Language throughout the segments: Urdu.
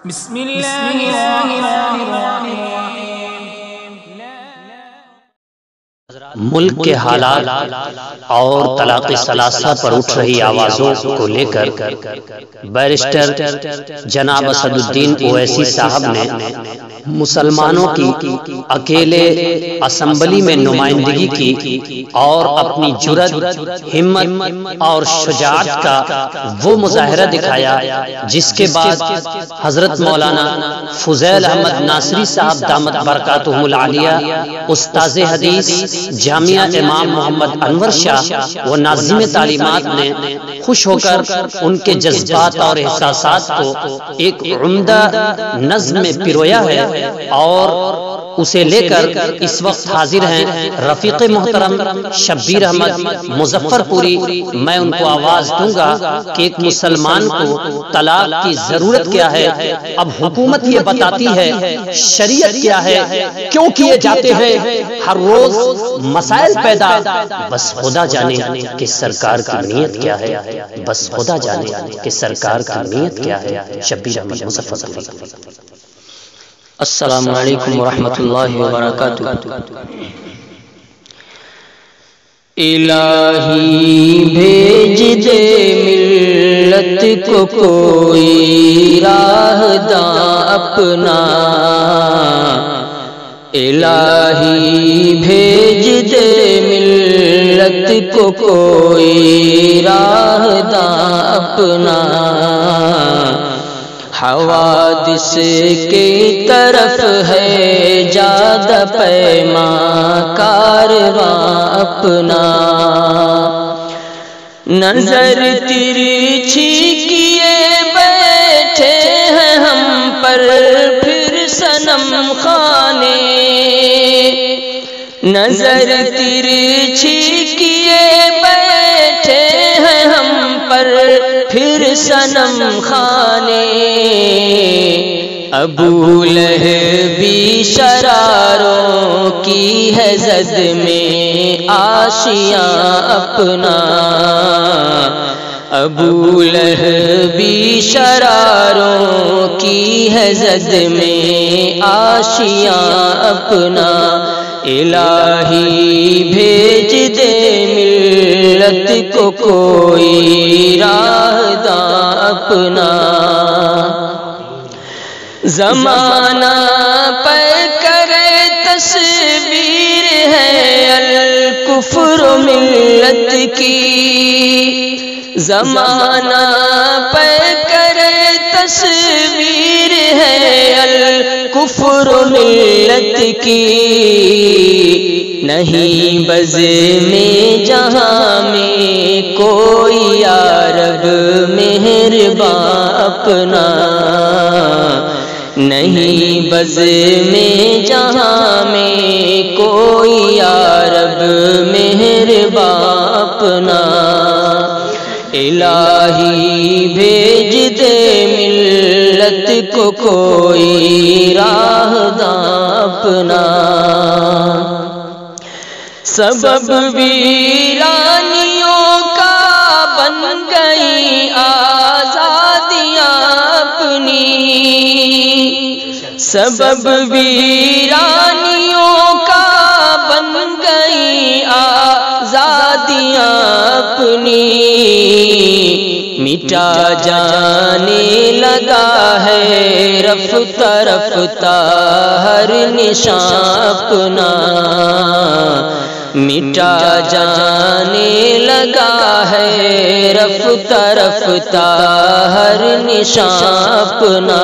بسم اللہ الرحمن الرحیم۔ ملک کے حالات اور طلاق ثلاثہ پر اٹھ رہی آوازوں کو لے کر بیرسٹر جناب اسد الدین اویسی صاحب نے مسلمانوں کی اکیلے اسمبلی میں نمائندگی کی اور اپنی جرأت، ہمت اور شجاعت کا وہ مظاہرہ دکھایا جس کے بعد حضرت مولانا فضیل احمد ناصری صاحب دامت برکاتہم العالیہ، استاذ حدیث جامعہ امام محمد انور شاہ و ناظم تعلیمات نے خوش ہو کر ان کے جذبات اور احساسات کو ایک عمدہ نظم میں پرویا ہے اور اسے لے کر اس وقت حاضر ہیں رفیق محترم شبیر احمد مظفر پوری۔ میں ان کو آواز دوں گا کہ ایک مسلمان کو طلاق کی ضرورت کیا ہے، اب حکومت یہ بتاتی ہے، شریعت کیا ہے، کیوں کیے جاتے ہیں ہر روز مسائل پیدا، بس خدا جانے کہ سرکار کی نیت کیا ہے، بس خدا جانے کہ سرکار کی نیت کیا ہے۔ شبیر احمد مظفر پوری۔ السلام علیکم ورحمۃ اللہ وبرکاتہ۔ الہی بھیج دے ملت کو کوئی راہ داں اپنا، الہی بھیج دے ملت کو کوئی راہ داں اپنا، حوادث کی طرف ہے جادہ پیماں کارواں اپنا، نظر ترچھی کیے بیٹھے ہیں ہم پر پھر صنم خانے، نظر ترچھی کیے بیٹھے ہیں ہم پر پھر صنم خانے، ابو لہبی شراروں کی ہے زد میں آشیاں اپنا، ابو لہبی شراروں کی ہے زد میں آشیاں اپنا، الہی بھیج دے ملت کو کوئی راہ داں اپنا، زمانہ پہ کرے تصویر ہے الکفر ملت کی، زمانہ پہ کرے تصویر ہے الکفر ملت کی، نہیں بز میں جہاں میں کوئی یا رب مہرباں اپنا، نہیں بز میں جہاں میں کوئی یا رب مہرباں اپنا، الہی بھیج دے ملت کو کوئی راہ داں اپنا، سبب ویرانیوں کا بن گئی آزادیاں اپنی، سبب ویرانیوں کا بن گئی آزادیاں اپنی، مٹا جانے لگا ہے رفتہ رفتہ ہر نشان اپنا، مٹا جانے لگا ہے رفتہ رفتہ ہر نشان اپنا،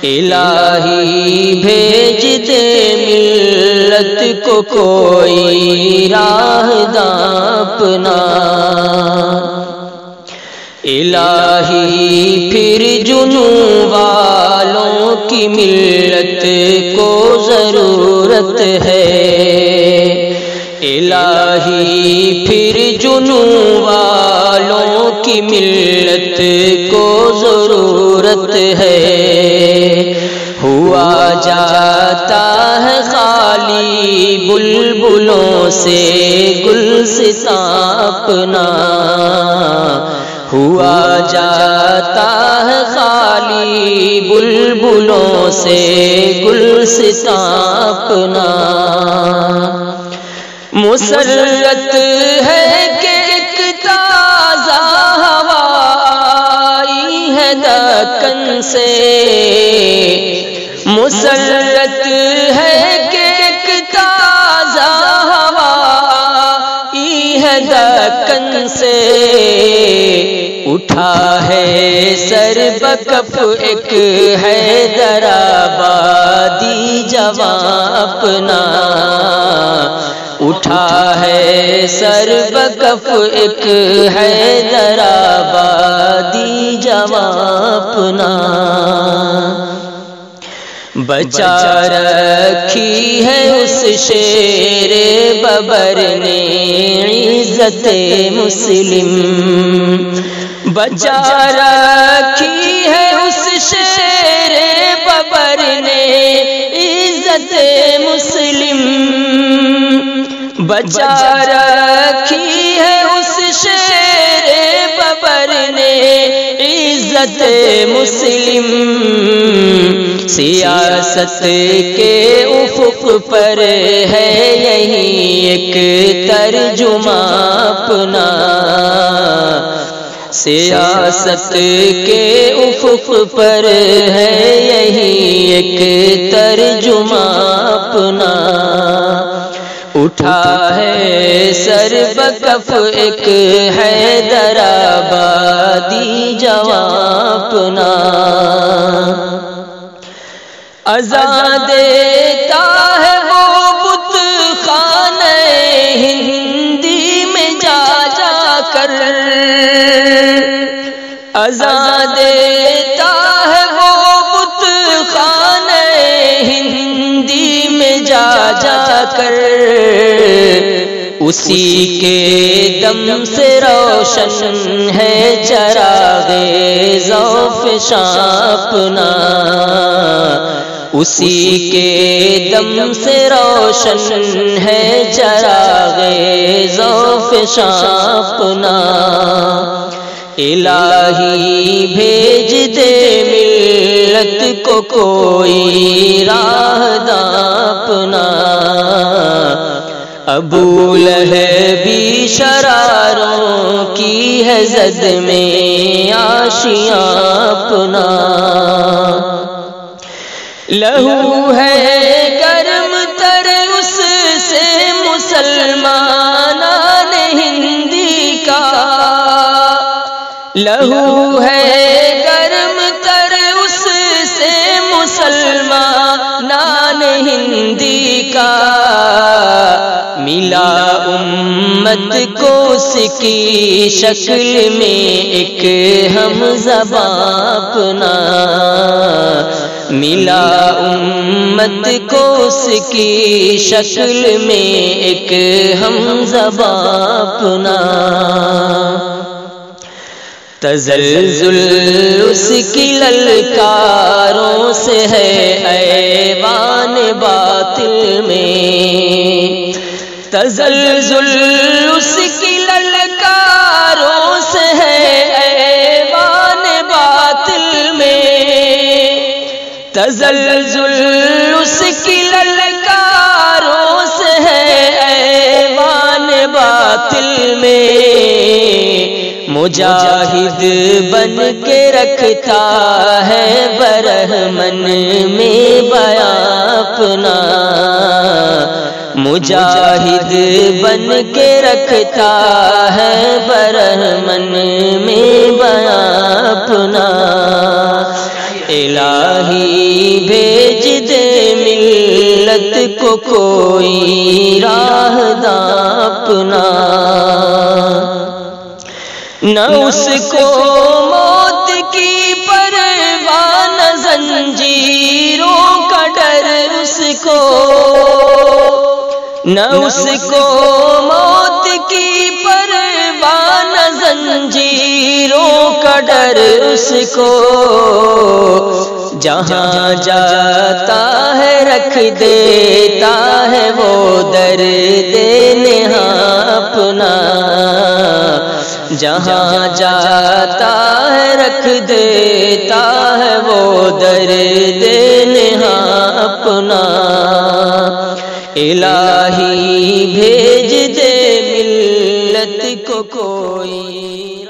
الہی بھیج دے ملت کو کوئی راہ داں اپنا، الہی پھر جنوں والوں کی ملت کو ضرورت ہے، الہی پھر جنوں والوں کی ملت کو ضرورت ہے، ہوا جاتا ہے خالی بلبلوں سے گلستان اپنا، ہوا جاتا ہے خالی خالی بلبلوں سے گلستاں اپنا، مسرت ہے کہ ایک تازہ ہوا آئی ہے دکن سے، مسرت ہے کہ ایک تازہ ہوا آئی ہے دکن سے، اٹھا ہے سر بکف ایک حیدرآبادی جوان اپنا، اٹھا ہے سر بکف ایک حیدرآبادی جوان اپنا، بچا رکھی ہے اس شیر ببر نے عزت مسلم، بچا رکھی ہے اس شیر ببر نے عزت مسلم، بچا رکھی ہے اس شیر ببر نے عزت مسلم، سیاست کے افق پر ہے یہی ایک ترجمہ اپنا، سیاست کے افق پر ہے یہی ایک ترجمہ اپنا، اٹھا ہے سر بکف ایک حیدرآبادی جوان اپنا، اذان دیتا ہے وہ بت خانہ ہندی میں جا جا کر، اذان دیتا ہے وہ بت خانہ ہندی میں جا جا کر، اسی کے دم سے روشن ہے چراغ ذوف شاہ اپنا، اسی کے دم سے روشن ہے چراغ ذوف شاہ اپنا، الہی بھیج دے ملت کو کوئی راہداں اپنا، ابو لہبی شراروں کی ہے زد میں آشیاں اپنا، لہو ہے گرم تر اس سے مسلمان ہندی کا، لہو ہے گرم تر اس سے مسلمان ہندی کا، ملا امت کو اس کی شکل میں ایک ہم زباں اپنا، ملا امت کو اس کی شکل میں ایک ہم زباں اپنا، تزلزل اس کی للکاروں سے ہے ایوان باطل میں، تزلزل اس کی للکاروں سے ہے ایوان باطل میں، تزلزل اس کی للکاروں سے ہے ایوان باطل میں، مجاہد بن کے رکھتا ہے برہمن میں بیان اپنا، مجاہد بن کے رکھتا ہے برہمن میں بیان اپنا، الہی بھیج دے ملت کو کوئی راہداں اپنا، نہ اس کو موت کی پرواہ نہ زنجیروں کا ڈر اس کو، نہ اس کو موت کی پرواہ نہ زنجیروں کا ڈر اس کو، جہاں جاتا ہے رکھ دیتا ہے وہ درد نہاں اپنا، جہاں جاتا ہے رکھ دیتا ہے وہ درد نہاں اپنا، الہی بھیج دے ملت کو کوئی